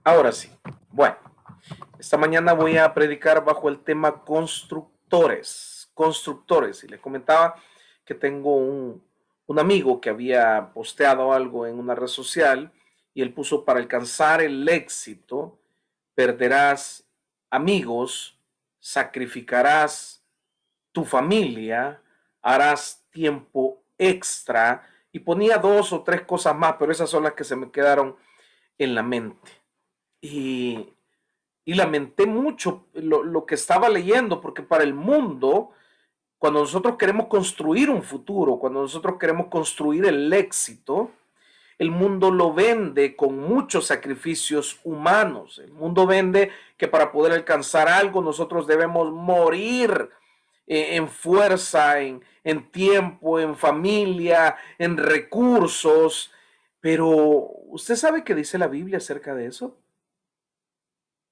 Ahora sí. Bueno, esta mañana voy a predicar bajo el tema constructores. Constructores. Y les comentaba que tengo un amigo que había posteado algo en una red social y él puso: para alcanzar el éxito, perderás amigos, sacrificarás tu familia, harás tiempo extra, y ponía dos o tres cosas más, pero esas son las que se me quedaron en la mente. Y, y lamenté mucho lo que estaba leyendo, porque para el mundo, cuando nosotros queremos construir un futuro, cuando nosotros queremos construir el éxito, el mundo lo vende con muchos sacrificios humanos. El mundo vende que para poder alcanzar algo nosotros debemos morir en fuerza, en tiempo, en familia, en recursos. Pero ¿usted sabe qué dice la Biblia acerca de eso?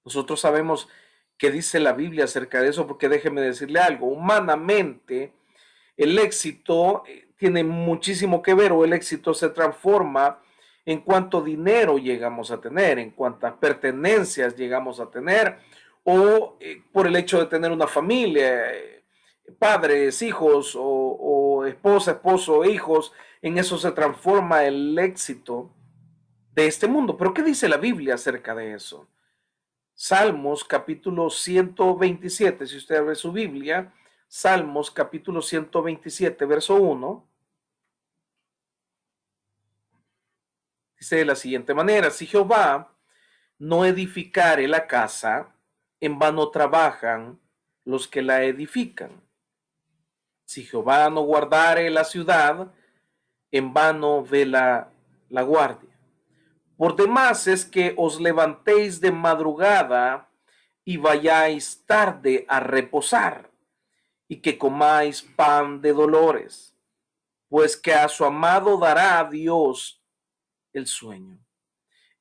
Nosotros sabemos qué dice la Biblia acerca de eso, porque déjeme decirle algo: humanamente el éxito tiene muchísimo que ver, o el éxito se transforma en cuánto dinero llegamos a tener, en cuántas pertenencias llegamos a tener, o por el hecho de tener una familia, padres, hijos, o esposa, esposo, hijos. En eso se transforma el éxito de este mundo. Pero ¿qué dice la Biblia acerca de eso? Salmos capítulo 127, si usted abre su Biblia, Salmos capítulo 127, verso 1, dice de la siguiente manera: si Jehová no edificare la casa, en vano trabajan los que la edifican. Si Jehová no guardare la ciudad, en vano vela la guardia. Por demás es que os levantéis de madrugada y vayáis tarde a reposar, y que comáis pan de dolores, pues que a su amado dará Dios el sueño.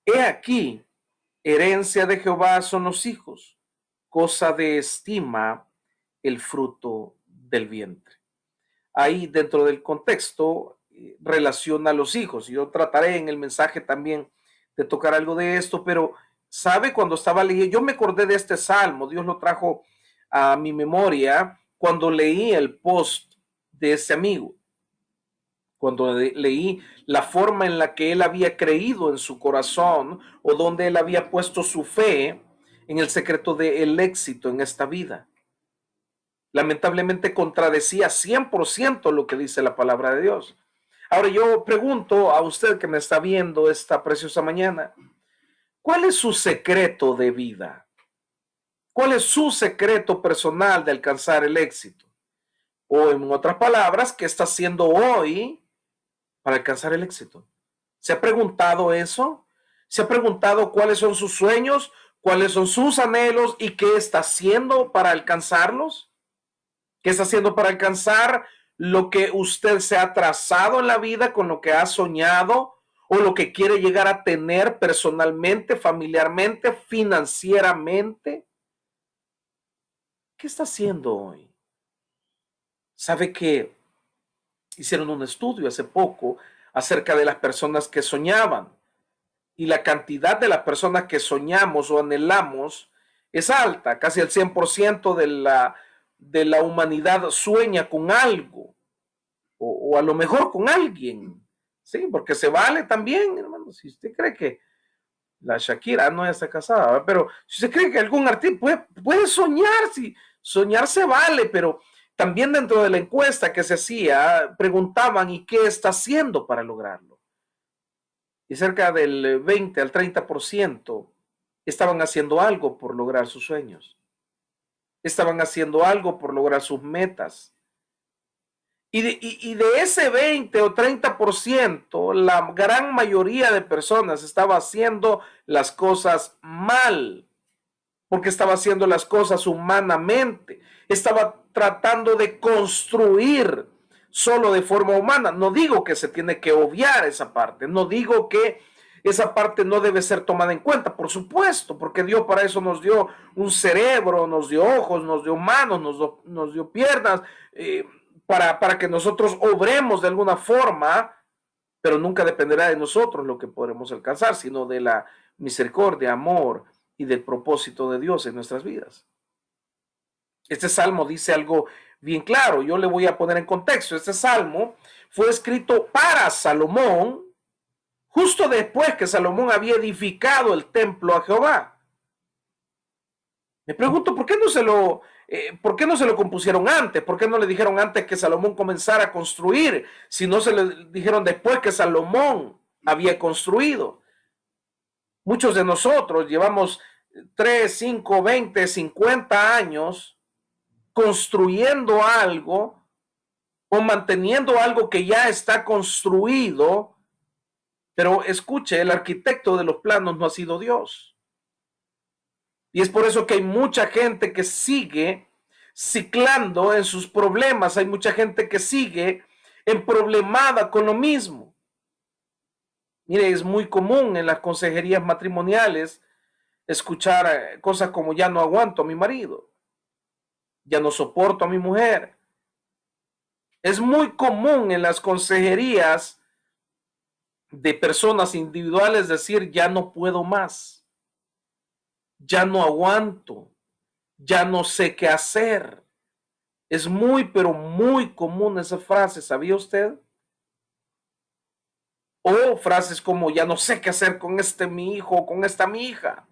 He aquí, herencia de Jehová son los hijos, cosa de estima el fruto del vientre. Ahí, dentro del contexto, relaciona a los hijos. Yo trataré en el mensaje también de tocar algo de esto, pero sabe, cuando estaba leyendo, yo me acordé de este salmo. Dios lo trajo a mi memoria cuando leí el post de ese amigo, cuando leí la forma en la que él había creído en su corazón, o donde él había puesto su fe en el secreto del éxito en esta vida. Lamentablemente contradecía 100% lo que dice la palabra de Dios. Ahora yo pregunto a usted que me está viendo esta preciosa mañana: ¿cuál es su secreto de vida? ¿Cuál es su secreto personal de alcanzar el éxito? O, en otras palabras, ¿qué está haciendo hoy para alcanzar el éxito? ¿Se ha preguntado eso? ¿Se ha preguntado cuáles son sus sueños, cuáles son sus anhelos y qué está haciendo para alcanzarlos? ¿Qué está haciendo para alcanzar lo que usted se ha trazado en la vida, con lo que ha soñado, o lo que quiere llegar a tener personalmente, familiarmente, financieramente? ¿Qué está haciendo hoy? ¿Sabe que hicieron un estudio hace poco acerca de las personas que soñaban? Y la cantidad de las personas que soñamos o anhelamos es alta. Casi el 100% de la humanidad sueña con algo, o a lo mejor con alguien. Sí, porque se vale también, hermano. Si usted cree que la Shakira no está casada, ¿verdad? Pero si usted cree que algún artista puede soñar, si soñar se vale, pero también dentro de la encuesta que se hacía, preguntaban: ¿y qué está haciendo para lograrlo? Y cerca del 20 al 30% estaban haciendo algo por lograr sus sueños. Estaban haciendo algo por lograr sus metas. Y de ese 20 o 30%, la gran mayoría de personas estaba haciendo las cosas mal, porque estaba haciendo las cosas humanamente. Estaba tratando de construir solo de forma humana. No digo que se tiene que obviar esa parte, no digo que esa parte no debe ser tomada en cuenta, por supuesto, porque Dios para eso nos dio un cerebro, nos dio ojos, nos dio manos, nos dio piernas, para que nosotros obremos de alguna forma, pero nunca dependerá de nosotros lo que podremos alcanzar, sino de la misericordia, amor y del propósito de Dios en nuestras vidas. Este salmo dice algo bien claro. Yo le voy a poner en contexto. Este salmo fue escrito para Salomón justo después que Salomón había edificado el templo a Jehová. Me pregunto, ¿por qué no se lo compusieron antes? ¿Por qué no le dijeron antes que Salomón comenzara a construir? Si no se le dijeron después que Salomón había construido. Muchos de nosotros llevamos 3, 5, 20, 50 años construyendo algo o manteniendo algo que ya está construido, pero escuche, el arquitecto de los planos no ha sido Dios. Y es por eso que hay mucha gente que sigue ciclando en sus problemas, hay mucha gente que sigue emproblemada con lo mismo. Mire, es muy común en las consejerías matrimoniales escuchar cosas como ya no aguanto a mi marido, ya no soporto a mi mujer. Es muy común en las consejerías de personas individuales decir ya no puedo más, ya no aguanto, ya no sé qué hacer. Es muy, pero muy común esa frase, ¿sabía usted? O frases como ya no sé qué hacer con este mi hijo o con esta mi hija.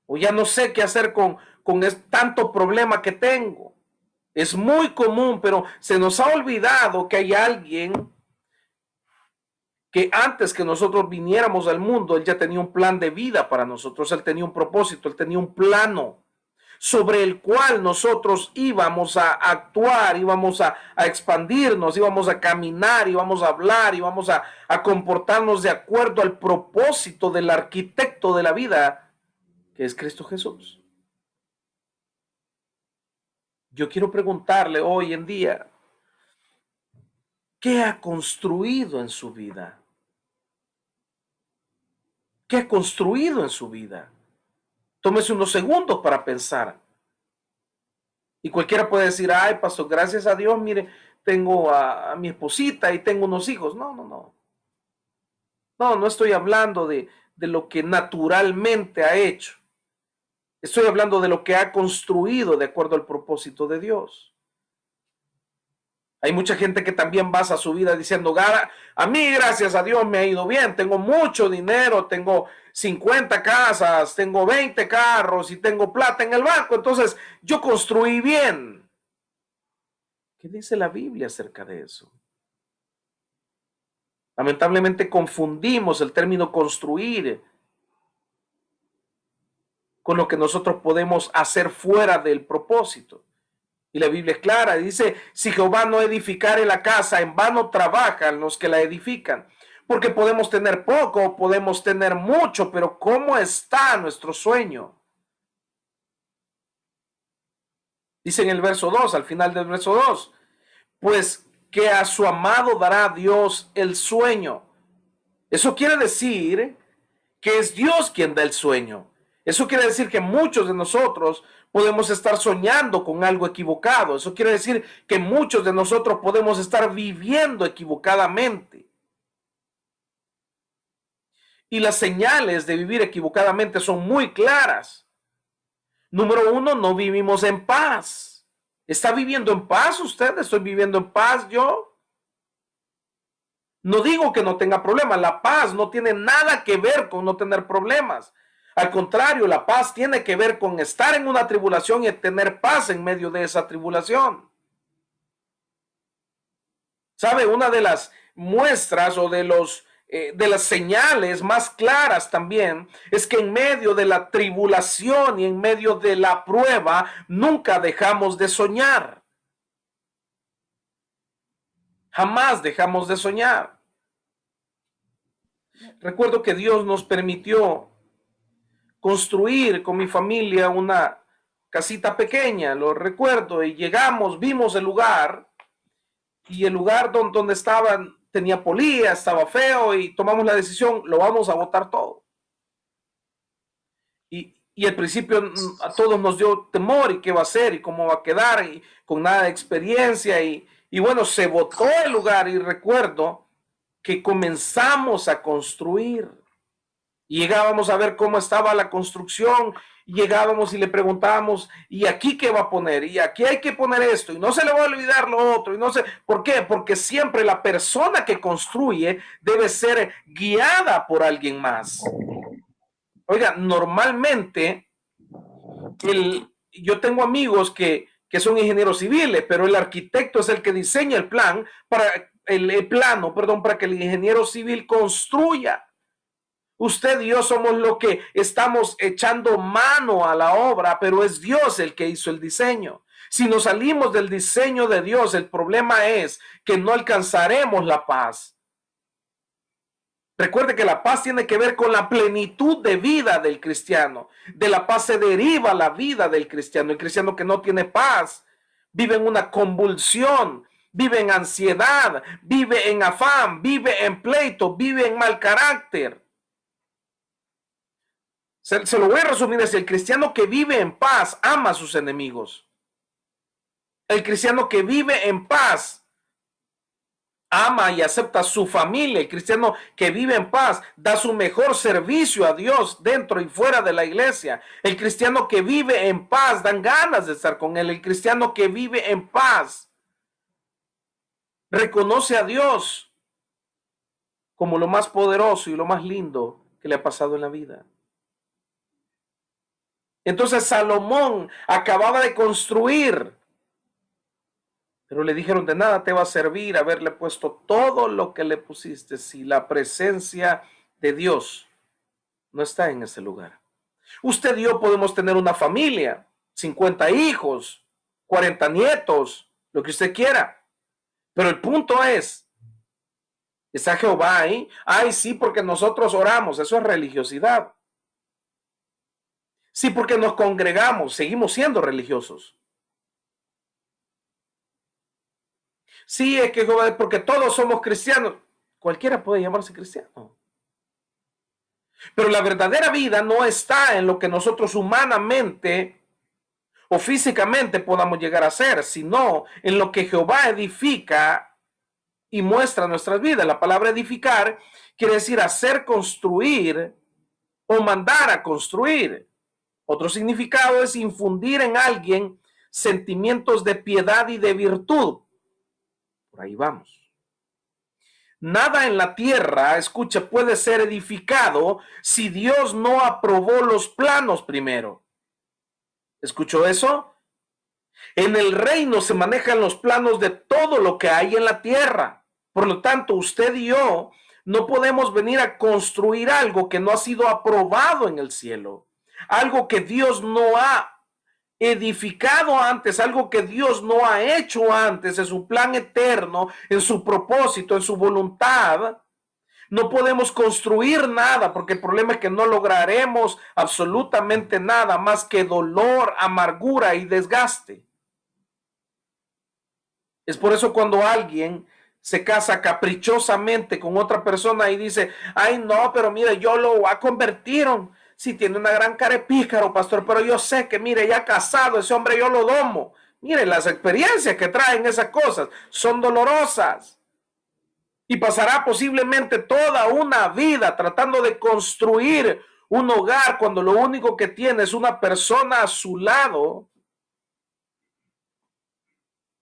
O ya no sé qué hacer con tanto problema que tengo. Es muy común, pero se nos ha olvidado que hay alguien que antes que nosotros viniéramos al mundo, él ya tenía un plan de vida para nosotros, él tenía un propósito, él tenía un plano sobre el cual nosotros íbamos a actuar, íbamos a expandirnos, íbamos a caminar, íbamos a hablar, íbamos a comportarnos de acuerdo al propósito del arquitecto de la vida, que es Cristo Jesús. Yo quiero preguntarle hoy en día, ¿qué ha construido en su vida? ¿Qué ha construido en su vida? Tómese unos segundos para pensar. Y cualquiera puede decir, ay, pastor, gracias a Dios, mire, tengo a mi esposita y tengo unos hijos. No, no, no. No, no estoy hablando de lo que naturalmente ha hecho. Estoy hablando de lo que ha construido de acuerdo al propósito de Dios. Hay mucha gente que también basa su vida diciendo, a mí gracias a Dios me ha ido bien, tengo mucho dinero, tengo 50 casas, tengo 20 carros y tengo plata en el banco, entonces yo construí bien. ¿Qué dice la Biblia acerca de eso? Lamentablemente confundimos el término construir con lo que nosotros podemos hacer fuera del propósito. Y la Biblia es clara, dice, si Jehová no edificare la casa, en vano trabajan los que la edifican. Porque podemos tener poco, podemos tener mucho, pero ¿cómo está nuestro sueño? Dice en el verso 2, al final del verso 2, pues que a su amado dará Dios el sueño. Eso quiere decir que es Dios quien da el sueño. Eso quiere decir que muchos de nosotros podemos estar soñando con algo equivocado. Eso quiere decir que muchos de nosotros podemos estar viviendo equivocadamente. Y las señales de vivir equivocadamente son muy claras. Número uno, no vivimos en paz. ¿Está viviendo en paz usted? ¿Estoy viviendo en paz yo? No digo que no tenga problemas. La paz no tiene nada que ver con no tener problemas. Al contrario, la paz tiene que ver con estar en una tribulación y tener paz en medio de esa tribulación. ¿Sabe? Una de las muestras o de las señales más claras también es que en medio de la tribulación y en medio de la prueba nunca dejamos de soñar. Jamás dejamos de soñar. Recuerdo que Dios nos permitió construir con mi familia una casita pequeña, lo recuerdo, y llegamos, vimos el lugar, y el lugar donde estaban tenía polilla, estaba feo, y tomamos la decisión, lo vamos a botar todo. Y al principio a todos nos dio temor, y qué va a ser, y cómo va a quedar, y con nada de experiencia, y bueno, se botó el lugar, y recuerdo que comenzamos a construir. Y llegábamos a ver cómo estaba la construcción, y llegábamos y le preguntábamos, ¿y aquí qué va a poner? Y aquí hay que poner esto, y no se le va a olvidar lo otro, y no sé, ¿por qué? Porque siempre la persona que construye debe ser guiada por alguien más. Oiga, normalmente yo tengo amigos que son ingenieros civiles, pero el arquitecto es el que diseña el plan para el plano, perdón, para que el ingeniero civil construya. Usted y yo somos los que estamos echando mano a la obra, pero es Dios el que hizo el diseño. Si nos salimos del diseño de Dios, el problema es que no alcanzaremos la paz. Recuerde que la paz tiene que ver con la plenitud de vida del cristiano. De la paz se deriva la vida del cristiano. El cristiano que no tiene paz vive en una convulsión, vive en ansiedad, vive en afán, vive en pleito, vive en mal carácter. Se lo voy a resumir así: el cristiano que vive en paz ama a sus enemigos. El cristiano que vive en paz ama y acepta a su familia. El cristiano que vive en paz da su mejor servicio a Dios dentro y fuera de la iglesia. El cristiano que vive en paz dan ganas de estar con él. El cristiano que vive en paz reconoce a Dios como lo más poderoso y lo más lindo que le ha pasado en la vida. Entonces Salomón acababa de construir, pero le dijeron: de nada te va a servir haberle puesto todo lo que le pusiste si la presencia de Dios no está en ese lugar. Usted y yo podemos tener una familia, 50 hijos, 40 nietos, lo que usted quiera, pero el punto es, ¿está Jehová ahí? Ay, sí, porque nosotros oramos. Eso es religiosidad. Sí, porque nos congregamos, seguimos siendo religiosos. Sí, es que porque todos somos cristianos. Cualquiera puede llamarse cristiano. Pero la verdadera vida no está en lo que nosotros humanamente o físicamente podamos llegar a ser, sino en lo que Jehová edifica y muestra nuestras vidas. La palabra edificar quiere decir hacer construir o mandar a construir. Otro significado es infundir en alguien sentimientos de piedad y de virtud. Por ahí vamos. Nada en la tierra, escucha, puede ser edificado si Dios no aprobó los planos primero. ¿Escuchó eso? En el reino se manejan los planos de todo lo que hay en la tierra. Por lo tanto, usted y yo no podemos venir a construir algo que no ha sido aprobado en el cielo. Algo que Dios no ha edificado antes, algo que Dios no ha hecho antes en su plan eterno, en su propósito, en su voluntad. No podemos construir nada porque el problema es que no lograremos absolutamente nada más que dolor, amargura y desgaste. Es por eso cuando alguien se casa caprichosamente con otra persona y dice: ay no, pero mire, yo lo voy a convertir. Sí, tiene una gran cara de pícaro, pastor, pero yo sé que, mire, ya casado, ese hombre yo lo domo. Mire, las experiencias que traen esas cosas son dolorosas. Y pasará posiblemente toda una vida tratando de construir un hogar cuando lo único que tiene es una persona a su lado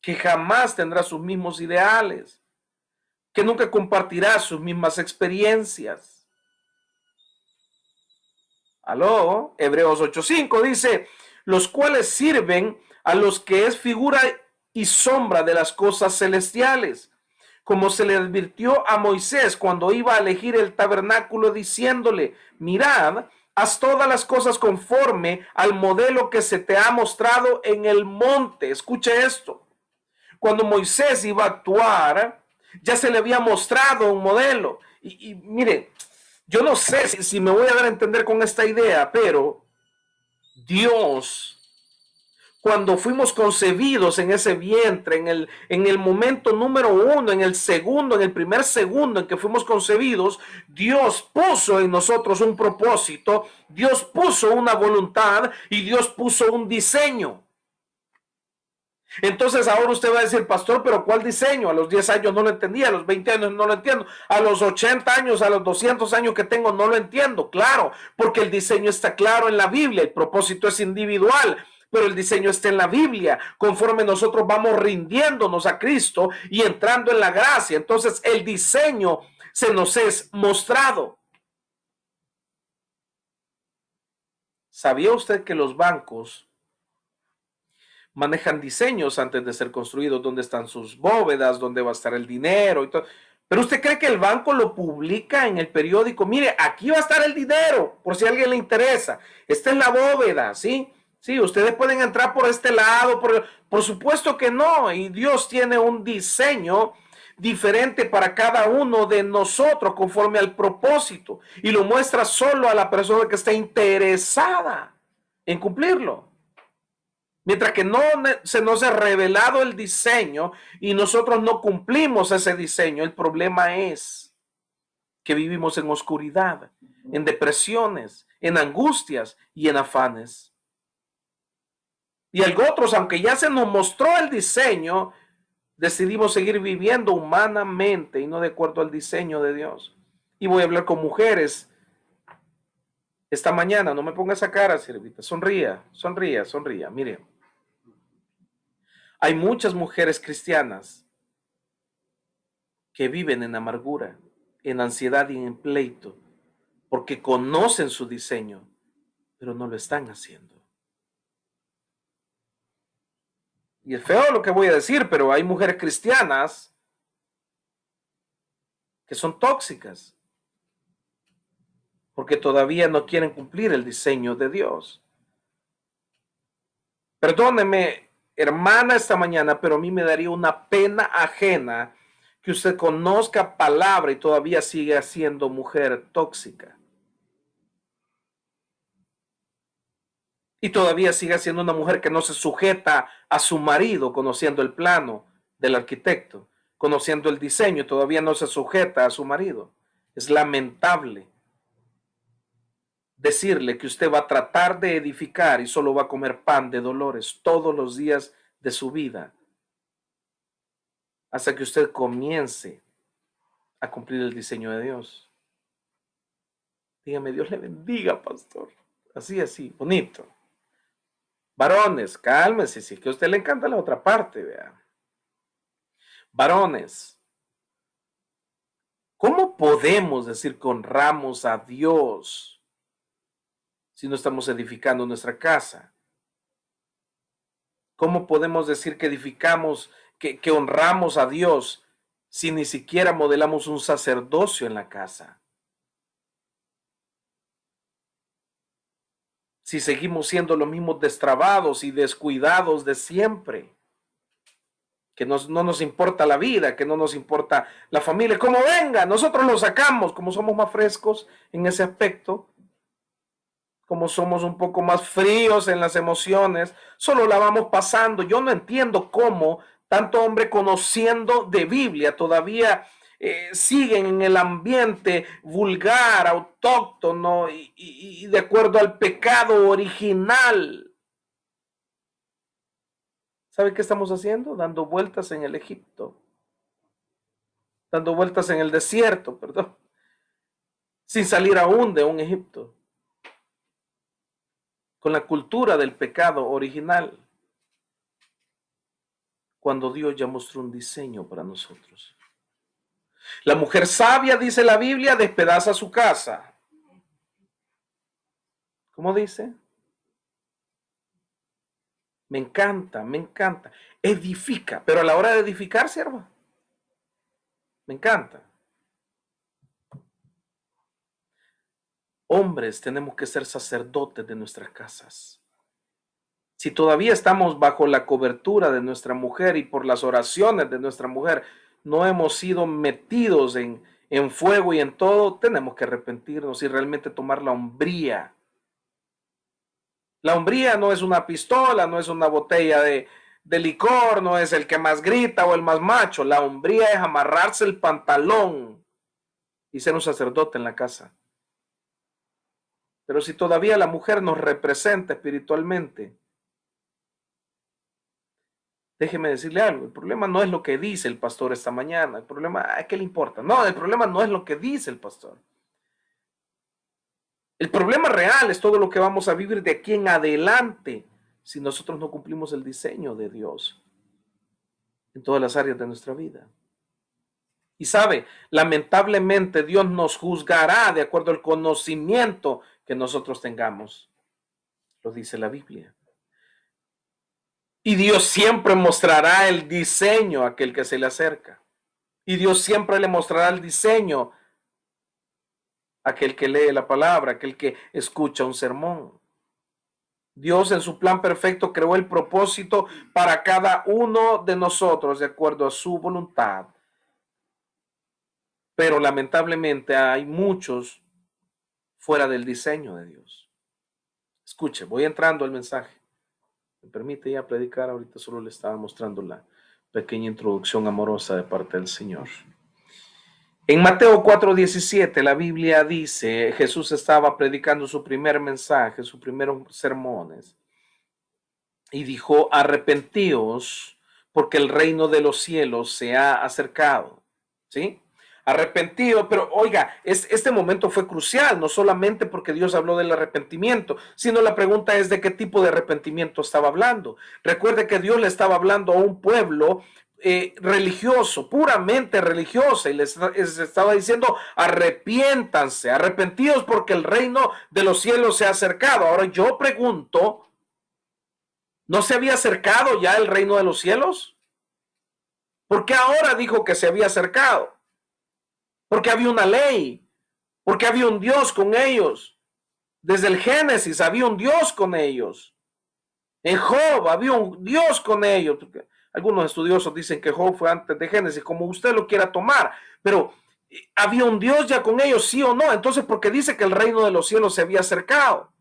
que jamás tendrá sus mismos ideales, que nunca compartirá sus mismas experiencias. Aló, Hebreos 8:5 dice: los cuales sirven a los que es figura y sombra de las cosas celestiales, como se le advirtió a Moisés cuando iba a elegir el tabernáculo, diciéndole: mirad, haz todas las cosas conforme al modelo que se te ha mostrado en el monte. Escuche esto: cuando Moisés iba a actuar, ya se le había mostrado un modelo. Y mire, yo no sé si me voy a dar a entender con esta idea, pero Dios, cuando fuimos concebidos en ese vientre, en el momento número uno, en el segundo, en el primer segundo en que fuimos concebidos, Dios puso en nosotros un propósito, Dios puso una voluntad y Dios puso un diseño. Entonces ahora usted va a decir, pastor, pero ¿cuál diseño? A los 10 años no lo entendía, a los 20 años no lo entiendo, a los 80 años, a los 200 años que tengo no lo entiendo. Claro, porque el diseño está claro en la Biblia, el propósito es individual, pero el diseño está en la Biblia. Conforme nosotros vamos rindiéndonos a Cristo y entrando en la gracia, entonces el diseño se nos es mostrado. ¿Sabía usted que los bancos manejan diseños antes de ser construidos? ¿Dónde están sus bóvedas? ¿Dónde va a estar el dinero? Y todo. Pero usted cree que el banco lo publica en el periódico. Mire, aquí va a estar el dinero, por si a alguien le interesa. Esta es la bóveda, ¿sí? Sí, ustedes pueden entrar por este lado. Por supuesto que no. Y Dios tiene un diseño diferente para cada uno de nosotros conforme al propósito. Y lo muestra solo a la persona que está interesada en cumplirlo. Mientras que no se nos ha revelado el diseño y nosotros no cumplimos ese diseño, el problema es que vivimos en oscuridad, en depresiones, en angustias y en afanes. Y algo otros, aunque ya se nos mostró el diseño, decidimos seguir viviendo humanamente y no de acuerdo al diseño de Dios. Y voy a hablar con mujeres esta mañana. No me ponga esa cara, siervita. Sonría, sonría, sonría. Mire, hay muchas mujeres cristianas que viven en amargura, en ansiedad y en pleito, porque conocen su diseño, pero no lo están haciendo. Y es feo lo que voy a decir, pero hay mujeres cristianas que son tóxicas, porque todavía no quieren cumplir el diseño de Dios. Perdóneme, hermana, esta mañana, pero a mí me daría una pena ajena que usted conozca palabra y todavía siga siendo mujer tóxica. Y todavía sigue siendo una mujer que no se sujeta a su marido, conociendo el plano del arquitecto, conociendo el diseño, todavía no se sujeta a su marido. Es lamentable decirle que usted va a tratar de edificar y solo va a comer pan de dolores todos los días de su vida, hasta que usted comience a cumplir el diseño de Dios. Dígame, Dios le bendiga, pastor. Así, así, bonito. Varones, cálmese, si es que a usted le encanta la otra parte, vea. Varones, ¿cómo podemos decir que honramos a Dios si no estamos edificando nuestra casa? ¿Cómo podemos decir que edificamos, que honramos a Dios si ni siquiera modelamos un sacerdocio en la casa? Si seguimos siendo los mismos destrabados y descuidados de siempre. Que no nos importa la vida, que no nos importa la familia, como venga, nosotros lo sacamos, como somos más frescos en ese aspecto, como somos un poco más fríos en las emociones, solo la vamos pasando. Yo no entiendo cómo tanto hombre conociendo de Biblia todavía siguen en el ambiente vulgar, autóctono y de acuerdo al pecado original. ¿Sabe qué estamos haciendo? Dando vueltas en el Egipto. Dando vueltas en el desierto, perdón. Sin salir aún de un Egipto. Con la cultura del pecado original. Cuando Dios ya mostró un diseño para nosotros. La mujer sabia, dice la Biblia, despedaza su casa. ¿Cómo dice? Me encanta, me encanta. Edifica, pero a la hora de edificar, sierva, me encanta. Hombres, tenemos que ser sacerdotes de nuestras casas. Si todavía estamos bajo la cobertura de nuestra mujer y por las oraciones de nuestra mujer, no hemos sido metidos en fuego y en todo, tenemos que arrepentirnos y realmente tomar la hombría. La hombría no es una pistola, no es una botella de licor, no es el que más grita o el más macho. La hombría es amarrarse el pantalón y ser un sacerdote en la casa. Pero si todavía la mujer nos representa espiritualmente, Déjeme decirle algo, el problema no es lo que dice el pastor esta mañana, el problema, ¿a qué le importa? No, el problema no es lo que dice el pastor. El problema real es todo lo que vamos a vivir de aquí en adelante si nosotros no cumplimos el diseño de Dios en todas las áreas de nuestra vida. Y sabe, lamentablemente Dios nos juzgará de acuerdo al conocimiento que nosotros tengamos. Lo dice la Biblia. Y Dios siempre mostrará el diseño a aquel que se le acerca. Y Dios siempre le mostrará el diseño a aquel que lee la palabra, aquel que escucha un sermón. Dios en su plan perfecto creó el propósito para cada uno de nosotros de acuerdo a su voluntad. Pero lamentablemente hay muchos fuera del diseño de Dios. Escuche, voy entrando al mensaje. Me permite ya predicar, ahorita solo le estaba mostrando la pequeña introducción amorosa de parte del Señor. En Mateo 4:17 la Biblia dice, Jesús estaba predicando su primer mensaje, sus primeros sermones, y dijo, arrepentíos porque el reino de los cielos se ha acercado. ¿Sí? Arrepentido, pero oiga, este momento fue crucial, no solamente porque Dios habló del arrepentimiento, sino la pregunta es de qué tipo de arrepentimiento estaba hablando. Recuerde que Dios le estaba hablando a un pueblo religioso, puramente religioso, y les estaba diciendo, arrepiéntanse, arrepentidos porque el reino de los cielos se ha acercado. Ahora yo pregunto, ¿no se había acercado ya el reino de los cielos? ¿Por qué ahora dijo que se había acercado? Porque había una ley, porque había un Dios con ellos. Desde el Génesis había un Dios con ellos. En Job había un Dios con ellos. Algunos estudiosos dicen que Job fue antes de Génesis, como usted lo quiera tomar, pero había un Dios ya con ellos, sí o no. Entonces, ¿por qué dice que el reino de los cielos se había acercado?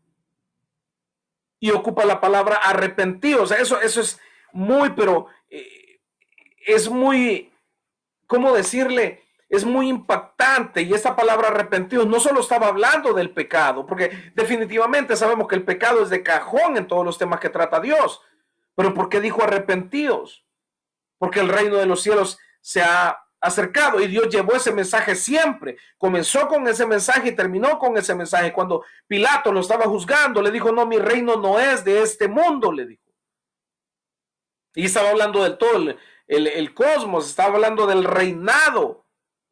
Y ocupa la palabra arrepentido. O sea, eso es muy, pero es muy, ¿cómo decirle? Es muy impactante, y esta palabra arrepentidos no solo estaba hablando del pecado, porque definitivamente sabemos que el pecado es de cajón en todos los temas que trata Dios, pero ¿por qué dijo arrepentidos? Porque el reino de los cielos se ha acercado y Dios llevó ese mensaje siempre, comenzó con ese mensaje y terminó con ese mensaje. Cuando Pilato lo estaba juzgando, le dijo, no, mi reino no es de este mundo, le dijo. Y estaba hablando del todo el cosmos, estaba hablando del reinado.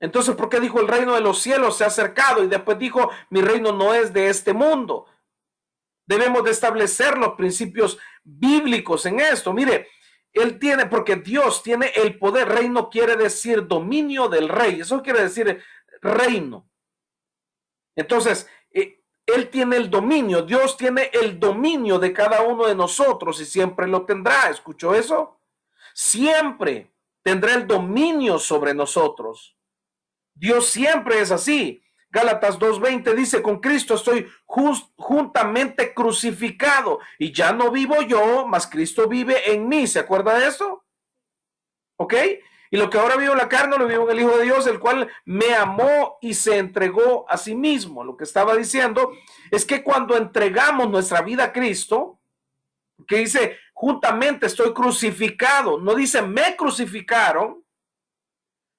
Entonces, ¿por qué dijo el reino de los cielos se ha acercado? Y después dijo, mi reino no es de este mundo. Debemos de establecer los principios bíblicos en esto. Mire, él tiene, porque Dios tiene el poder. Reino quiere decir dominio del rey. Eso quiere decir reino. Entonces, él tiene el dominio. Dios tiene el dominio de cada uno de nosotros y siempre lo tendrá. ¿Escuchó eso? Siempre tendrá el dominio sobre nosotros. Dios siempre es así. Gálatas 2:20 dice, con Cristo estoy juntamente crucificado y ya no vivo yo, mas Cristo vive en mí. ¿Se acuerda de eso? ¿Ok? Y lo que ahora vivo en la carne lo vivo en el Hijo de Dios, el cual me amó y se entregó a sí mismo. Lo que estaba diciendo es que cuando entregamos nuestra vida a Cristo, que dice, juntamente estoy crucificado, no dice me crucificaron,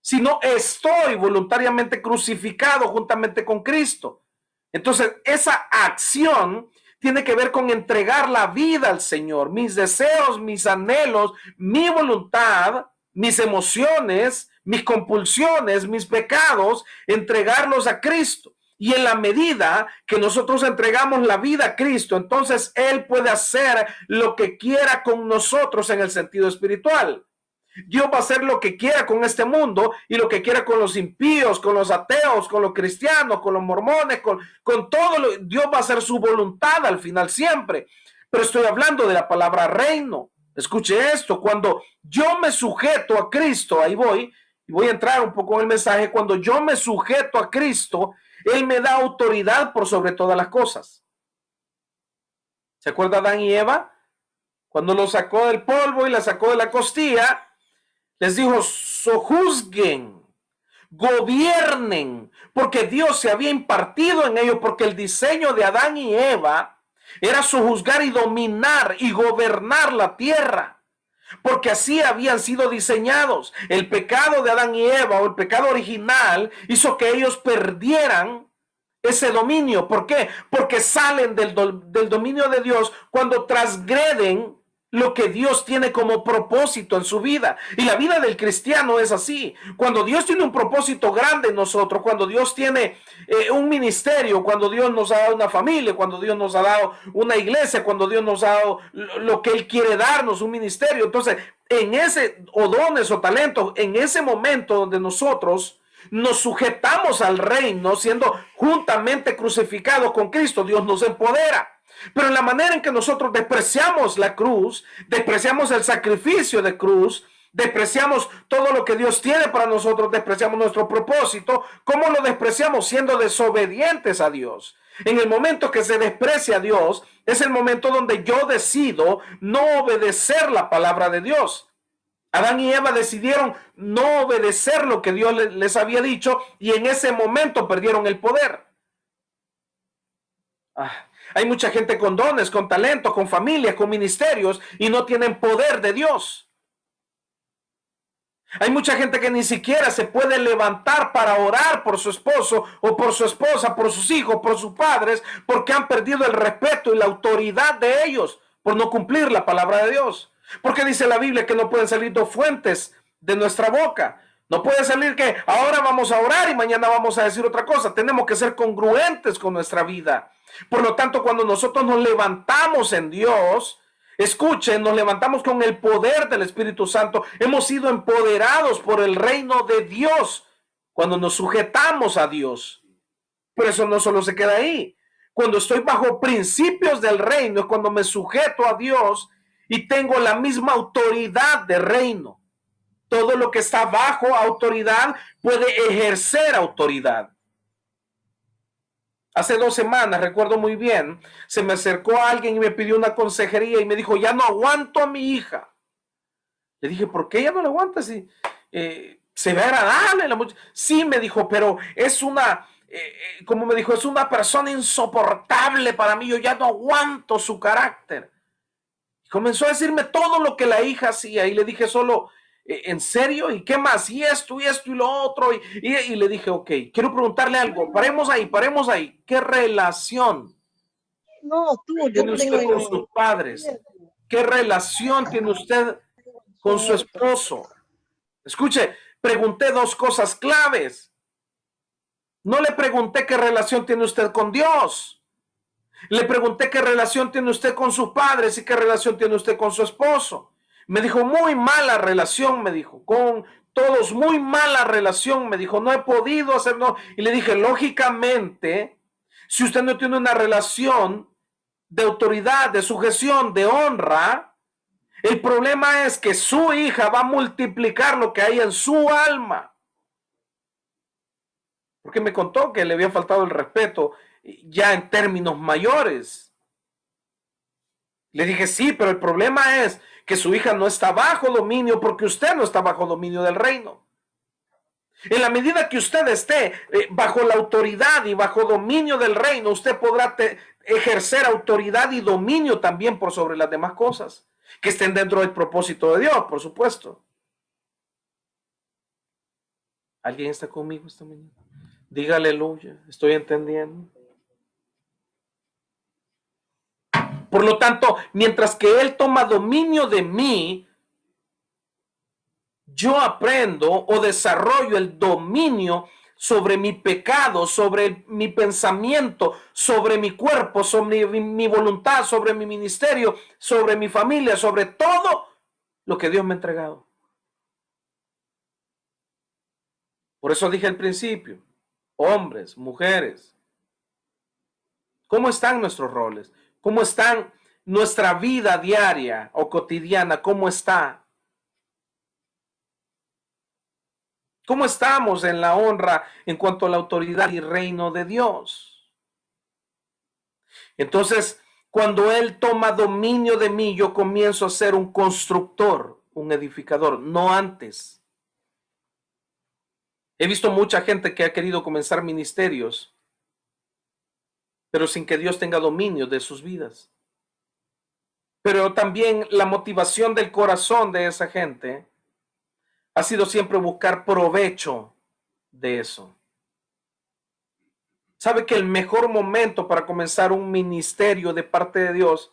sino estoy voluntariamente crucificado juntamente con Cristo. Entonces, esa acción tiene que ver con entregar la vida al Señor, mis deseos, mis anhelos, mi voluntad, mis emociones, mis compulsiones, mis pecados, entregarlos a Cristo. Y en la medida que nosotros entregamos la vida a Cristo, entonces Él puede hacer lo que quiera con nosotros en el sentido espiritual. Dios va a hacer lo que quiera con este mundo y lo que quiera con los impíos, con los ateos, con los cristianos, con los mormones, con todo. Dios va a hacer su voluntad al final siempre. Pero estoy hablando de la palabra reino. Escuche esto, cuando yo me sujeto a Cristo, ahí voy, y voy a entrar un poco en el mensaje, cuando yo me sujeto a Cristo, Él me da autoridad por sobre todas las cosas. ¿Se acuerda Adán y Eva? Cuando lo sacó del polvo y la sacó de la costilla, les dijo, sojuzguen, gobiernen, porque Dios se había impartido en ellos, porque el diseño de Adán y Eva era sojuzgar y dominar y gobernar la tierra. porque así habían sido diseñados. El pecado de Adán y Eva, o el pecado original, hizo que ellos perdieran ese dominio. ¿Por qué? Porque salen del dominio de Dios cuando transgreden lo que Dios tiene como propósito en su vida. Y la vida del cristiano es así. Cuando Dios tiene un propósito grande en nosotros, cuando Dios tiene un ministerio, cuando Dios nos ha dado una familia, cuando Dios nos ha dado una iglesia, cuando Dios nos ha dado lo que Él quiere darnos, un ministerio. Entonces, en ese, o dones o talentos, en ese momento donde nosotros nos sujetamos al reino, siendo juntamente crucificados con Cristo, Dios nos empodera. Pero en la manera en que nosotros despreciamos la cruz, despreciamos el sacrificio de cruz, despreciamos todo lo que Dios tiene para nosotros, despreciamos nuestro propósito. ¿Cómo lo despreciamos? Siendo desobedientes a Dios. En el momento que se desprecia a Dios, es el momento donde yo decido no obedecer la palabra de Dios. Adán y Eva decidieron no obedecer lo que Dios les había dicho y en ese momento perdieron el poder. Hay mucha gente con dones, con talentos, con familias, con ministerios y no tienen poder de Dios. Hay mucha gente que ni siquiera se puede levantar para orar por su esposo o por su esposa, por sus hijos, por sus padres, porque han perdido el respeto y la autoridad de ellos por no cumplir la palabra de Dios. Porque dice la Biblia que no pueden salir dos fuentes de nuestra boca. No puede salir que ahora vamos a orar y mañana vamos a decir otra cosa. Tenemos que ser congruentes con nuestra vida. Por lo tanto, cuando nosotros nos levantamos en Dios, escuchen, nos levantamos con el poder del Espíritu Santo. Hemos sido empoderados por el reino de Dios cuando nos sujetamos a Dios. Pero eso no solo se queda ahí. Cuando estoy bajo principios del reino es cuando me sujeto a Dios y tengo la misma autoridad de reino. Todo lo que está bajo autoridad puede ejercer autoridad. Hace 2 semanas, recuerdo muy bien, se me acercó alguien y me pidió una consejería y me dijo, ya no aguanto a mi hija. Le dije, ¿por qué ya no la aguantas? Si, se ve agradable. Sí, me dijo, pero es una, como me dijo, es una persona insoportable para mí. Yo ya no aguanto su carácter. Y comenzó a decirme todo lo que la hija hacía y le dije solo, ¿en serio? ¿Y qué más? Y esto y lo otro. Y le dije, ok, quiero preguntarle algo. Paremos ahí. ¿Qué relación tiene usted con sus padres? ¿Qué relación tiene usted con su esposo? Escuche, pregunté 2 cosas claves. No le pregunté qué relación tiene usted con Dios. Le pregunté qué relación tiene usted con sus padres y qué relación tiene usted con su esposo. Me dijo, muy mala relación, me dijo, con todos, muy mala relación, me dijo, no he podido hacerlo. Y le dije, lógicamente, si usted no tiene una relación de autoridad, de sujeción, de honra, el problema es que su hija va a multiplicar lo que hay en su alma. Porque me contó que le había faltado el respeto ya en términos mayores. Le dije, sí, pero el problema es que su hija no está bajo dominio porque usted no está bajo dominio del reino. En la medida que usted esté bajo la autoridad y bajo dominio del reino, usted podrá ejercer autoridad y dominio también por sobre las demás cosas que estén dentro del propósito de Dios, por supuesto. ¿Alguien está conmigo esta mañana? Diga aleluya, estoy entendiendo. Por lo tanto, mientras que Él toma dominio de mí, yo aprendo o desarrollo el dominio sobre mi pecado, sobre mi pensamiento, sobre mi cuerpo, sobre mi voluntad, sobre mi ministerio, sobre mi familia, sobre todo lo que Dios me ha entregado. Por eso dije al principio, hombres, mujeres, ¿cómo están nuestros roles? ¿Cómo están nuestra vida diaria o cotidiana? ¿Cómo está? ¿Cómo estamos en la honra en cuanto a la autoridad y reino de Dios? Entonces, cuando Él toma dominio de mí, yo comienzo a ser un constructor, un edificador, no antes. He visto mucha gente que ha querido comenzar ministerios, pero sin que Dios tenga dominio de sus vidas. Pero también la motivación del corazón de esa gente ha sido siempre buscar provecho de eso. Sabe que el mejor momento para comenzar un ministerio de parte de Dios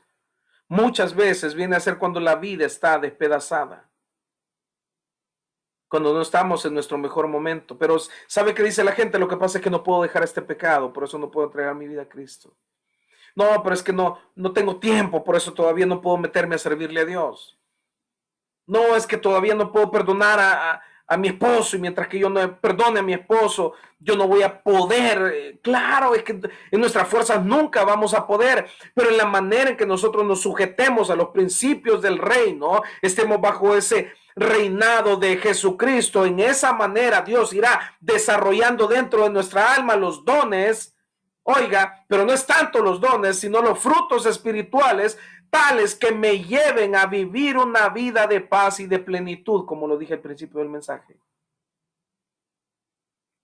muchas veces viene a ser cuando la vida está despedazada, cuando no estamos en nuestro mejor momento. Pero ¿sabe qué dice la gente? Lo que pasa es que no puedo dejar este pecado, por eso no puedo entregar mi vida a Cristo. No, pero es que no tengo tiempo, por eso todavía no puedo meterme a servirle a Dios. No, es que todavía no puedo perdonar a mi esposo, y mientras que yo no perdone a mi esposo, yo no voy a poder. Claro, es que en nuestras fuerzas nunca vamos a poder, pero en la manera en que nosotros nos sujetemos a los principios del reino, estemos bajo ese reinado de Jesucristo, en esa manera Dios irá desarrollando dentro de nuestra alma los dones. Oiga, pero no es tanto los dones, sino los frutos espirituales, tales que me lleven a vivir una vida de paz y de plenitud, como lo dije al principio del mensaje.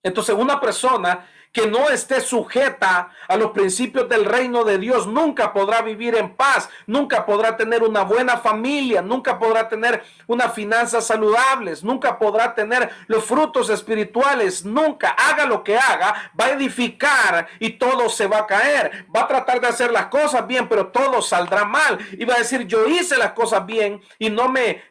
Entonces, una persona que no esté sujeta a los principios del reino de Dios nunca podrá vivir en paz, nunca podrá tener una buena familia, nunca podrá tener unas finanzas saludables, nunca podrá tener los frutos espirituales, nunca, haga lo que haga, va a edificar y todo se va a caer. Va a tratar de hacer las cosas bien, pero todo saldrá mal. Y va a decir, yo hice las cosas bien y no me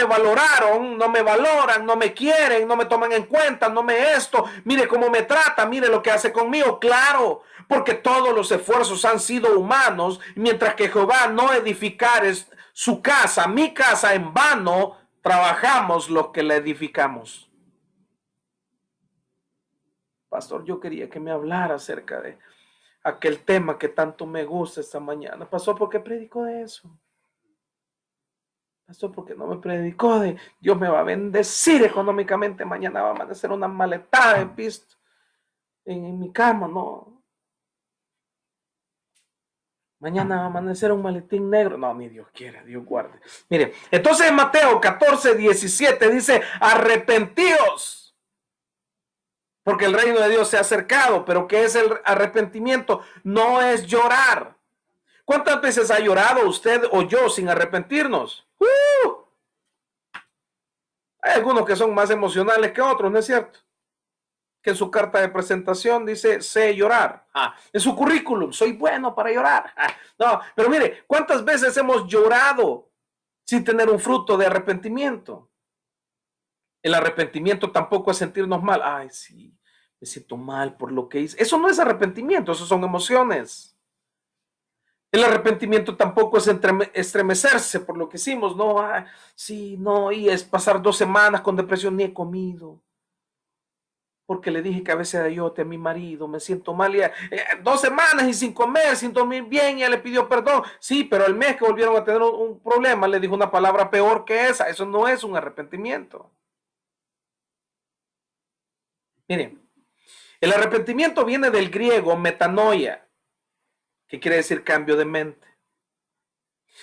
valoraron, no me valoran, no me quieren, no me toman en cuenta, no me esto, mire cómo me trata, mire lo que hace conmigo. Claro, porque todos los esfuerzos han sido humanos, mientras que Jehová no edificare su casa, mi casa, en vano trabajamos los que la edificamos. Pastor, yo quería que me hablara acerca de aquel tema que tanto me gusta esta mañana. Pastor, ¿por qué predicó de eso? Pastor, ¿por qué no me predicó de Dios me va a bendecir económicamente? Mañana va a amanecer una maletada de pisto en mi cama, no. Mañana va a amanecer un maletín negro. No, ni Dios quiera, Dios guarde. Mire, entonces en Mateo 14:17 dice, arrepentíos, porque el reino de Dios se ha acercado. Pero ¿qué es el arrepentimiento? No es llorar. ¿Cuántas veces ha llorado usted o yo sin arrepentirnos? Hay algunos que son más emocionales que otros, ¿no es cierto? Que en su carta de presentación dice, sé llorar. En su currículum, soy bueno para llorar. No, pero mire, ¿cuántas veces hemos llorado sin tener un fruto de arrepentimiento? El arrepentimiento tampoco es sentirnos mal. Ay, sí, me siento mal por lo que hice. Eso no es arrepentimiento, eso son emociones. El arrepentimiento tampoco es estremecerse por lo que hicimos. No, sí, no, y es pasar 2 semanas con depresión, ni he comido. Porque le dije que a veces ayote a mi marido, me siento mal, y 2 semanas y sin comer, sin dormir bien, y ella le pidió perdón. Sí, pero al mes que volvieron a tener un problema, le dijo una palabra peor que esa. Eso no es un arrepentimiento. Miren, el arrepentimiento viene del griego metanoia, que quiere decir cambio de mente.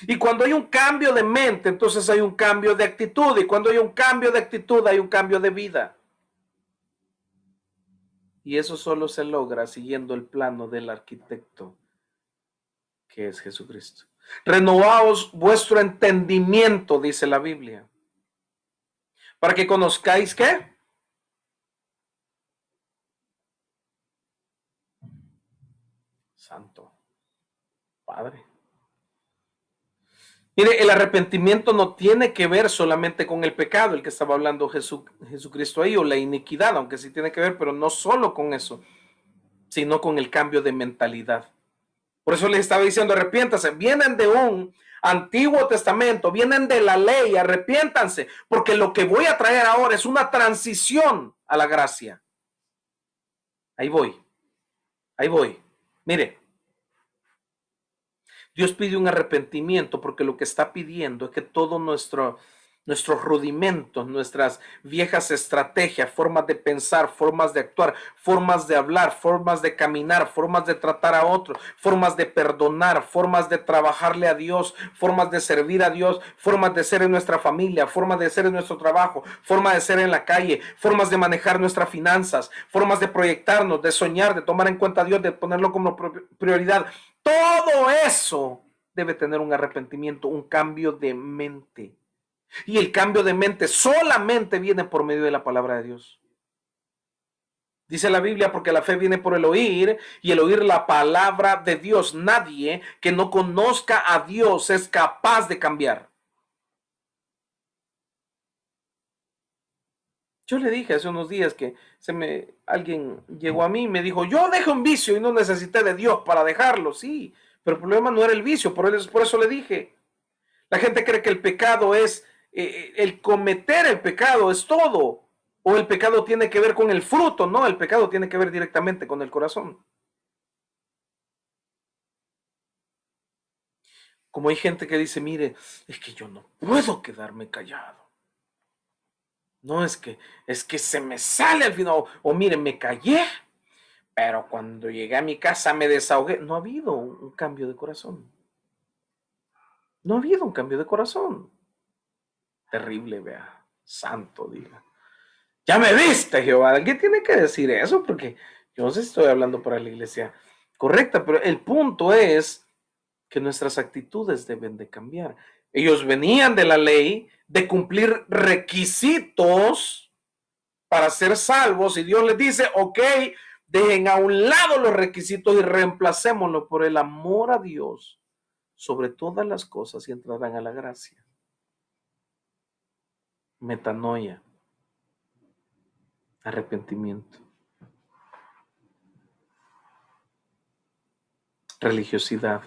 Y cuando hay un cambio de mente, entonces hay un cambio de actitud, y cuando hay un cambio de actitud, hay un cambio de vida. Y eso solo se logra siguiendo el plano del arquitecto, que es Jesucristo. Renovaos vuestro entendimiento, dice la Biblia, para que conozcáis ¿qué? Santo Padre. Mire, el arrepentimiento no tiene que ver solamente con el pecado, el que estaba hablando Jesucristo ahí, o la iniquidad, aunque sí tiene que ver, pero no solo con eso, sino con el cambio de mentalidad. Por eso les estaba diciendo, arrepiéntanse. Vienen de un Antiguo Testamento, vienen de la ley, arrepiéntanse, porque lo que voy a traer ahora es una transición a la gracia. Ahí voy. Mire, Dios pide un arrepentimiento porque lo que está pidiendo es que todo nuestros rudimentos, nuestras viejas estrategias, formas de pensar, formas de actuar, formas de hablar, formas de caminar, formas de tratar a otros, formas de perdonar, formas de trabajarle a Dios, formas de servir a Dios, formas de ser en nuestra familia, formas de ser en nuestro trabajo, formas de ser en la calle, formas de manejar nuestras finanzas, formas de proyectarnos, de soñar, de tomar en cuenta a Dios, de ponerlo como prioridad. Todo eso debe tener un arrepentimiento, un cambio de mente. Y el cambio de mente solamente viene por medio de la palabra de Dios. Dice la Biblia, porque la fe viene por el oír y el oír la palabra de Dios. Nadie que no conozca a Dios es capaz de cambiar. Yo le dije hace unos días que alguien llegó a mí y me dijo, yo dejo un vicio y no necesité de Dios para dejarlo. Sí, pero el problema no era el vicio, por eso le dije. La gente cree que el pecado es, el cometer el pecado es todo. O el pecado tiene que ver con el fruto. No, el pecado tiene que ver directamente con el corazón. Como hay gente que dice, mire, es que yo no puedo quedarme callado. No, es que se me sale al final. O mire, me callé, pero cuando llegué a mi casa me desahogué. No ha habido un cambio de corazón. No ha habido un cambio de corazón. Terrible, vea. Santo, diga. Ya me viste, Jehová. Alguien tiene que decir eso porque yo no sé si estoy hablando para la iglesia correcta, pero el punto es que nuestras actitudes deben de cambiar. Ellos venían de la ley de cumplir requisitos para ser salvos y Dios les dice, ok, dejen a un lado los requisitos y reemplacémoslo por el amor a Dios sobre todas las cosas y entrarán a la gracia. Metanoia, arrepentimiento, religiosidad.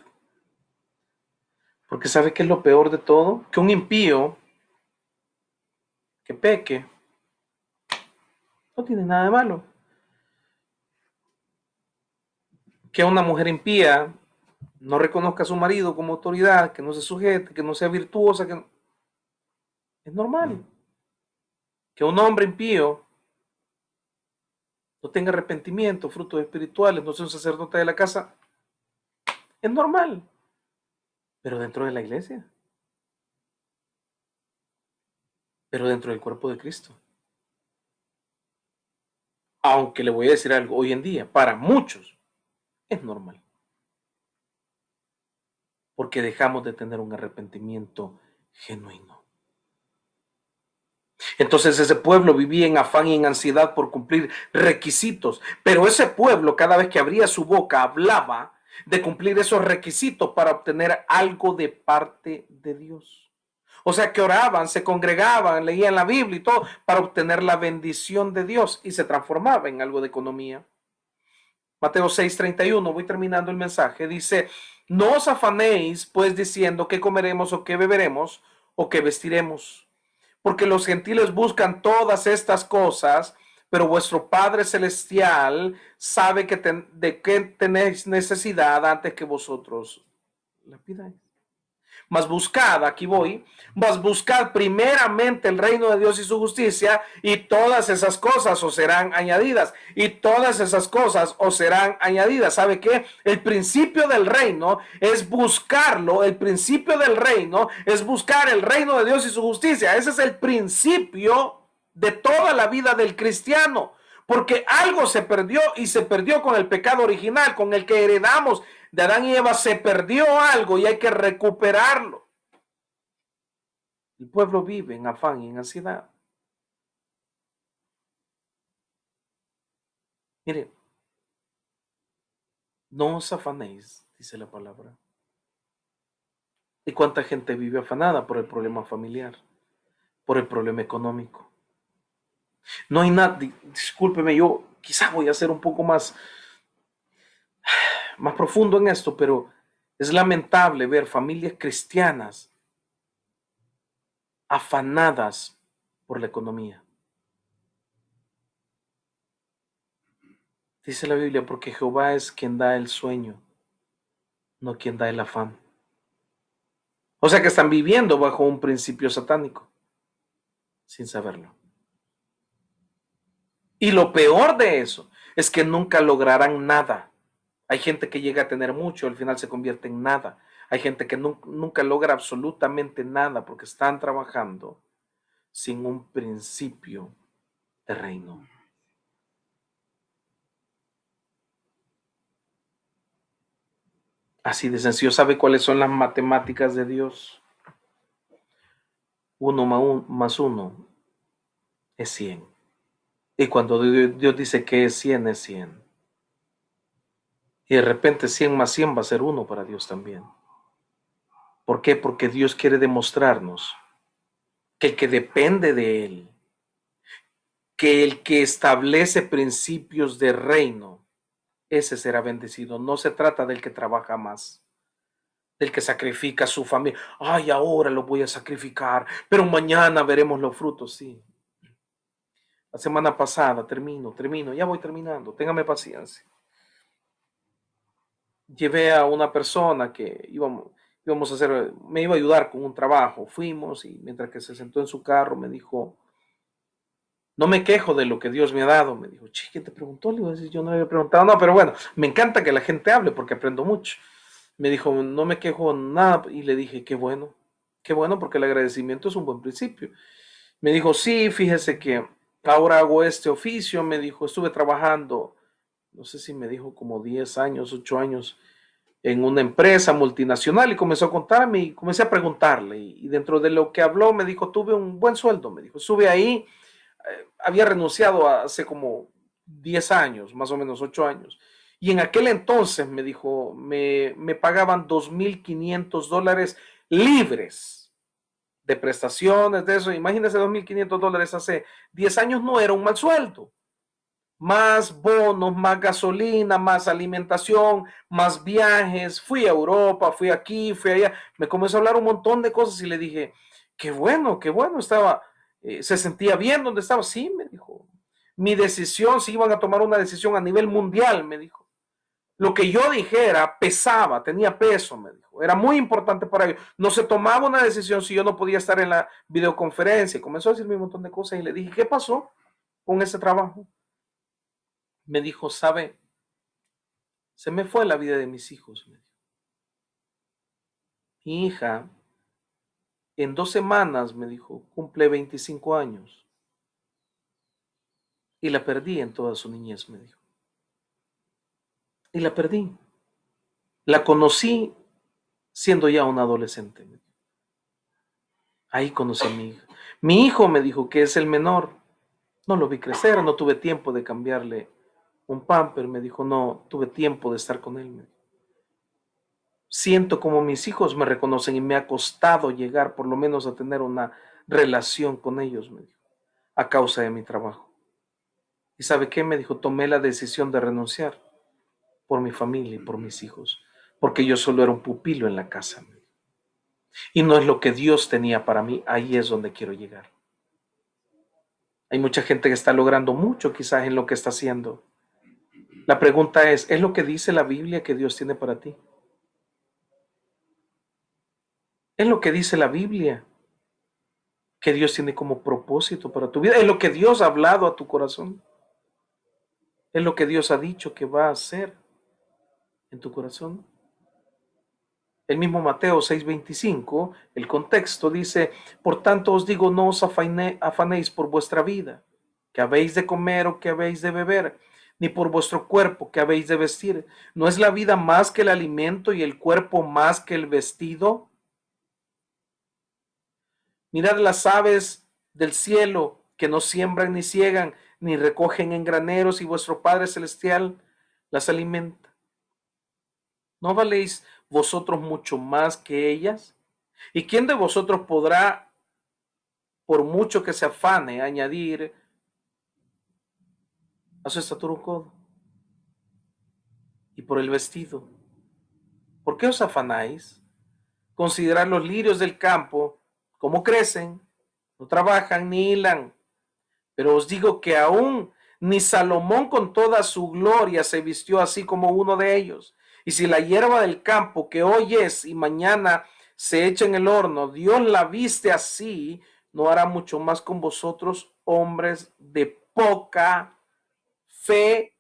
Porque ¿sabe qué es lo peor de todo? Que un impío que peque no tiene nada de malo. Que una mujer impía no reconozca a su marido como autoridad, que no se sujete, que no sea virtuosa, que es normal. Que un hombre impío no tenga arrepentimiento, frutos espirituales, no sea un sacerdote de la casa, es normal. Pero dentro de la iglesia, pero dentro del cuerpo de Cristo. Aunque le voy a decir algo, hoy en día, para muchos, es normal. Porque dejamos de tener un arrepentimiento genuino. Entonces ese pueblo vivía en afán y en ansiedad por cumplir requisitos, pero ese pueblo cada vez que abría su boca hablaba de cumplir esos requisitos para obtener algo de parte de Dios. O sea que oraban, se congregaban, leían la Biblia y todo para obtener la bendición de Dios y se transformaba en algo de economía. Mateo 6:31, voy terminando el mensaje, dice, no os afanéis pues diciendo qué comeremos o qué beberemos o qué vestiremos porque los gentiles buscan todas estas cosas, pero vuestro Padre Celestial sabe de qué tenéis necesidad antes que vosotros la pidáis. Mas buscad, aquí voy, mas buscad primeramente el reino de Dios y su justicia y todas esas cosas os serán añadidas. Y todas esas cosas os serán añadidas. ¿Sabe qué? El principio del reino es buscarlo. El principio del reino es buscar el reino de Dios y su justicia. Ese es el principio de toda la vida del cristiano. Porque algo se perdió y se perdió con el pecado original, con el que heredamos de Adán y Eva, se perdió algo y hay que recuperarlo. El pueblo vive en afán y en ansiedad. Mire, no os afanéis, dice la palabra. ¿Y cuánta gente vive afanada por el problema familiar, por el problema económico? No hay nada, discúlpeme, yo quizá voy a ser un poco más profundo en esto, pero es lamentable ver familias cristianas afanadas por la economía. Dice la Biblia, porque Jehová es quien da el sueño, no quien da el afán. O sea que están viviendo bajo un principio satánico, sin saberlo. Y lo peor de eso es que nunca lograrán nada. Hay gente que llega a tener mucho, al final se convierte en nada. Hay gente que nunca logra absolutamente nada porque están trabajando sin un principio de reino. Así de sencillo. ¿Sabe cuáles son las matemáticas de Dios? Uno más uno es 100. Y cuando Dios dice que es 100, es 100. Y de repente 100 más 100 va a ser uno para Dios también. ¿Por qué? Porque Dios quiere demostrarnos que el que depende de Él, que el que establece principios de reino, ese será bendecido. No se trata del que trabaja más, del que sacrifica a su familia. Ay, ahora lo voy a sacrificar, pero mañana veremos los frutos. Sí. La semana pasada, termino, ya voy terminando, téngame paciencia. Llevé a una persona que íbamos a hacer, me iba a ayudar con un trabajo. Fuimos y mientras que se sentó en su carro me dijo, no me quejo de lo que Dios me ha dado. Me dijo, che, ¿qué te preguntó? Le iba a decir, yo no le había preguntado, no, pero bueno, me encanta que la gente hable porque aprendo mucho. Me dijo, no me quejo nada y le dije, qué bueno porque el agradecimiento es un buen principio. Me dijo, sí, fíjese que ahora hago este oficio. Me dijo, estuve trabajando, no sé si me dijo como 10 años, 8 años en una empresa multinacional y comenzó a contarme y comencé a preguntarle y dentro de lo que habló me dijo, tuve un buen sueldo, me dijo, estuve ahí, había renunciado hace como 10 años, más o menos 8 años. Y en aquel entonces me dijo, me pagaban $2,500 libres de prestaciones, de eso. Imagínense, $2,500 hace 10 años no era un mal sueldo. Más bonos, más gasolina, más alimentación, más viajes. Fui a Europa, fui aquí, fui allá. Me comenzó a hablar un montón de cosas y le dije, qué bueno, estaba, se sentía bien donde estaba. Sí, me dijo. Mi decisión, si iban a tomar una decisión a nivel mundial, me dijo. Lo que yo dijera pesaba, tenía peso, me dijo. Era muy importante para ellos. No se tomaba una decisión si yo no podía estar en la videoconferencia. Comenzó a decirme un montón de cosas y le dije, ¿qué pasó con ese trabajo? Me dijo, ¿sabe? Se me fue la vida de mis hijos. Me dijo. Mi hija, en 2 semanas, me dijo, cumple 25 años. Y la perdí en toda su niñez, me dijo. Y la perdí. La conocí siendo ya una adolescente. Me dijo. Ahí conocí a mi hija. Mi hijo me dijo que es el menor. No lo vi crecer, no tuve tiempo de cambiarle un pamper. Me dijo, no tuve tiempo de estar con él. Me dijo. Siento como mis hijos me reconocen y me ha costado llegar por lo menos a tener una relación con ellos, me dijo, a causa de mi trabajo. ¿Y sabe qué? Me dijo, tomé la decisión de renunciar por mi familia y por mis hijos, porque yo solo era un pupilo en la casa. Y no es lo que Dios tenía para mí, ahí es donde quiero llegar. Hay mucha gente que está logrando mucho quizás en lo que está haciendo. La pregunta ¿es lo que dice la Biblia que Dios tiene para ti? ¿Es lo que dice la Biblia que Dios tiene como propósito para tu vida? ¿Es lo que Dios ha hablado a tu corazón? ¿Es lo que Dios ha dicho que va a hacer en tu corazón? El mismo Mateo 6:25, el contexto dice, por tanto os digo, no os afanéis por vuestra vida, que habéis de comer o que habéis de beber, ni por vuestro cuerpo, que habéis de vestir. ¿No es la vida más que el alimento y el cuerpo más que el vestido? Mirad las aves del cielo, que no siembran ni ciegan, ni recogen en graneros, y vuestro Padre Celestial las alimenta. ¿No valéis vosotros mucho más que ellas? ¿Y quién de vosotros podrá, por mucho que se afane, añadir a su estatura un codo? Y por el vestido, ¿por qué os afanáis? Considerad los lirios del campo, cómo crecen, no trabajan ni hilan. Pero os digo que aún ni Salomón con toda su gloria se vistió así como uno de ellos. Y si la hierba del campo, que hoy es y mañana se echa en el horno, Dios la viste así, no hará mucho más con vosotros, hombres de poca fe.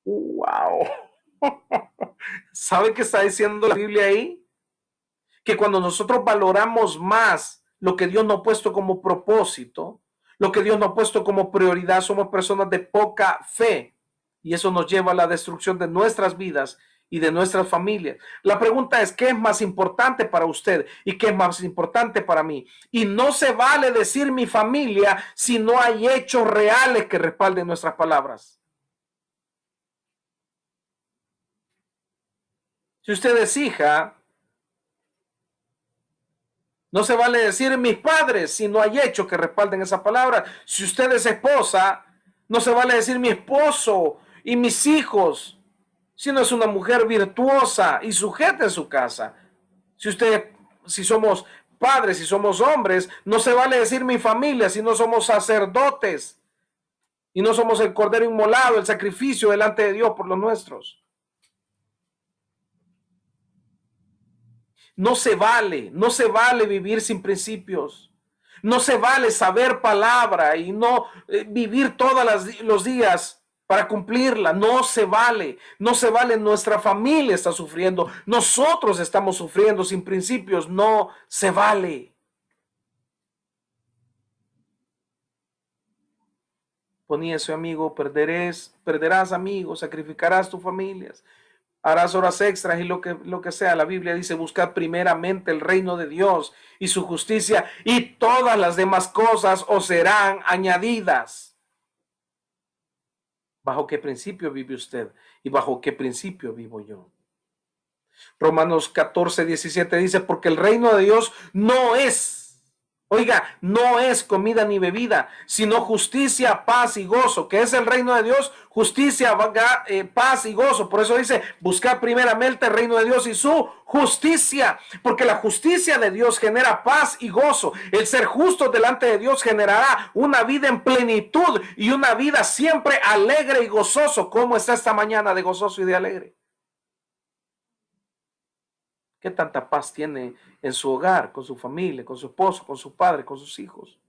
¡Wow! ¿Sabe qué está diciendo la Biblia ahí? Que cuando nosotros valoramos más lo que Dios nos ha puesto como propósito, lo que Dios nos ha puesto como prioridad, somos personas de poca fe. Y eso nos lleva a la destrucción de nuestras vidas y de nuestras familias. La pregunta es, ¿qué es más importante para usted y qué es más importante para mí? Y no se vale decir mi familia si no hay hechos reales que respalden nuestras palabras. Si usted es hija, no se vale decir mis padres si no hay hechos que respalden esa palabra. Si usted es esposa, no se vale decir mi esposo y mis hijos si no es una mujer virtuosa y sujeta en su casa. Si somos padres, si somos hombres, no se vale decir mi familia si no somos sacerdotes y no somos el cordero inmolado, el sacrificio delante de Dios por los nuestros. No se vale vivir sin principios. No se vale saber palabra y no vivir todos los días para cumplirla. No se vale. Nuestra familia está sufriendo. Nosotros estamos sufriendo sin principios. No se vale. Ponía eso, amigo, perderás amigos, sacrificarás tus familias, harás horas extras y lo que sea. La Biblia dice, buscad primeramente el reino de Dios y su justicia y todas las demás cosas os serán añadidas. ¿Bajo qué principio vive usted y bajo qué principio vivo yo? Romanos 14:17 dice, porque el reino de Dios no es, no es comida ni bebida, sino justicia, paz y gozo. ¿Qué es el reino de Dios? Justicia, paz y gozo. Por eso dice, buscar primeramente el reino de Dios y su justicia, porque la justicia de Dios genera paz y gozo. El ser justo delante de Dios generará una vida en plenitud y una vida siempre alegre y gozoso. ¿Cómo está esta mañana de gozoso y de alegre? ¿Qué tanta paz tiene en su hogar, con su familia, con su esposo, con su padre, con sus hijos?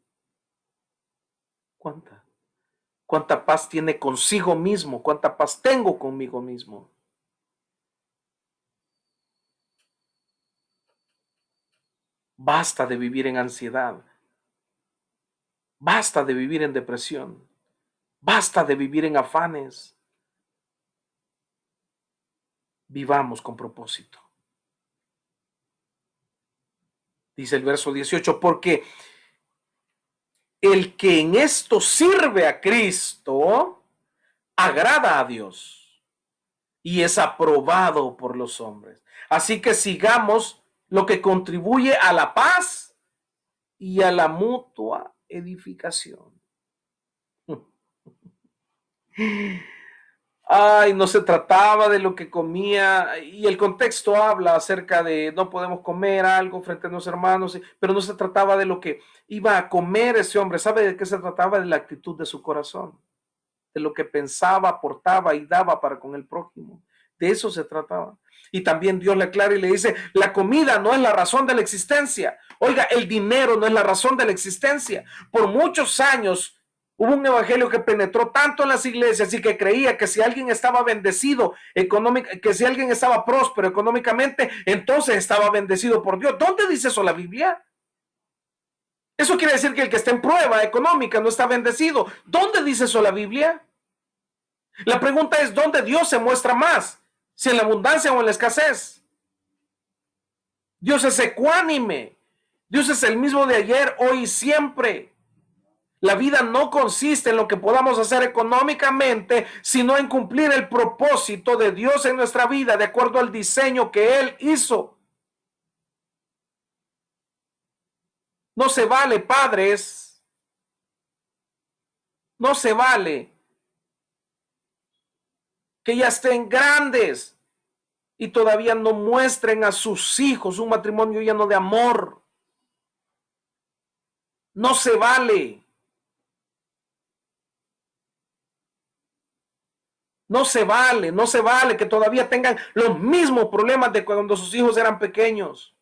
¿Cuánta? ¿Cuánta paz tiene consigo mismo? ¿Cuánta paz tengo conmigo mismo? Basta de vivir en ansiedad. Basta de vivir en depresión. Basta de vivir en afanes. Vivamos con propósito. Dice el verso 18, porque el que en esto sirve a Cristo agrada a Dios y es aprobado por los hombres. Así que sigamos lo que contribuye a la paz y a la mutua edificación. Ay, no se trataba de lo que comía, y el contexto habla acerca de no podemos comer algo frente a nuestros hermanos, pero no se trataba de lo que iba a comer ese hombre. ¿Sabe de qué se trataba? De la actitud de su corazón, de lo que pensaba, aportaba y daba para con el prójimo. De eso se trataba. Y también Dios le aclara y le dice, la comida no es la razón de la existencia. Oiga, el dinero no es la razón de la existencia. Por muchos años hubo un evangelio que penetró tanto en las iglesias y que creía que si alguien estaba bendecido económicamente, que si alguien estaba próspero económicamente, entonces estaba bendecido por Dios. ¿Dónde dice eso la Biblia? Eso quiere decir que el que está en prueba económica no está bendecido. ¿Dónde dice eso la Biblia? La pregunta es, ¿dónde Dios se muestra más? ¿Si en la abundancia o en la escasez? Dios es ecuánime. Dios es el mismo de ayer, hoy y siempre. La vida no consiste en lo que podamos hacer económicamente, sino en cumplir el propósito de Dios en nuestra vida, de acuerdo al diseño que Él hizo. No se vale, padres, no se vale que ya estén grandes y todavía no muestren a sus hijos un matrimonio lleno de amor. No se vale. No se vale que todavía tengan los mismos problemas de cuando sus hijos eran pequeños.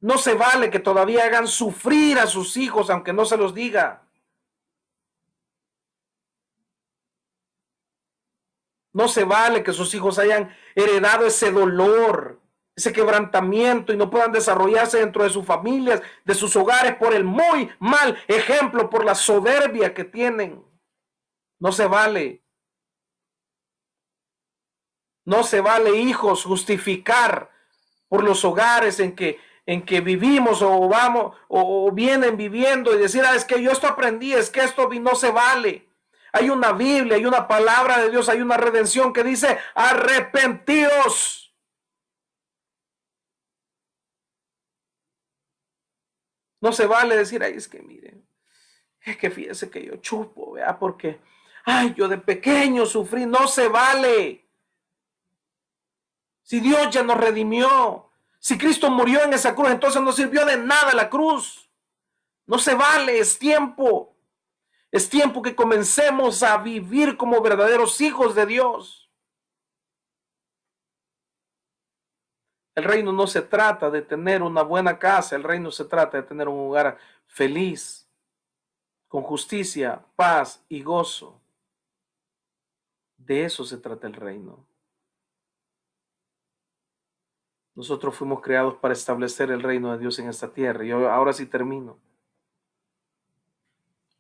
No se vale que todavía hagan sufrir a sus hijos aunque no se los diga. No se vale que sus hijos hayan heredado ese dolor, ese quebrantamiento y no puedan desarrollarse dentro de sus familias, de sus hogares por el muy mal ejemplo, por la soberbia que tienen. No se vale. No se vale, hijos, justificar por los hogares en que vivimos o vamos o vienen viviendo y decir, es que yo esto aprendí, es que esto no se vale. Hay una Biblia, hay una palabra de Dios, hay una redención que dice, arrepentidos. No se vale decir, es que miren, es que fíjese que yo chupo, vea, porque, yo de pequeño sufrí. No se vale. Si Dios ya nos redimió, si Cristo murió en esa cruz, entonces no sirvió de nada la cruz. No se vale, es tiempo. Es tiempo que comencemos a vivir como verdaderos hijos de Dios. El reino no se trata de tener una buena casa, el reino se trata de tener un hogar feliz, con justicia, paz y gozo. De eso se trata el reino. Nosotros fuimos creados para establecer el reino de Dios en esta tierra. Y ahora sí termino.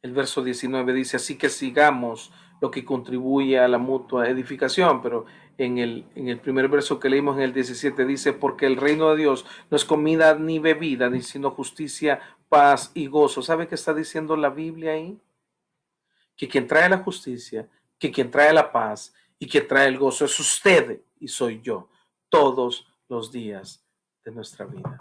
El verso 19 dice, así que sigamos lo que contribuye a la mutua edificación, pero en el primer verso que leímos en el 17 dice, porque el reino de Dios no es comida ni bebida, sino justicia, paz y gozo. ¿Sabe qué está diciendo la Biblia ahí? Que quien trae la justicia, que quien trae la paz y que trae el gozo es usted y soy yo, todos los días de nuestra vida.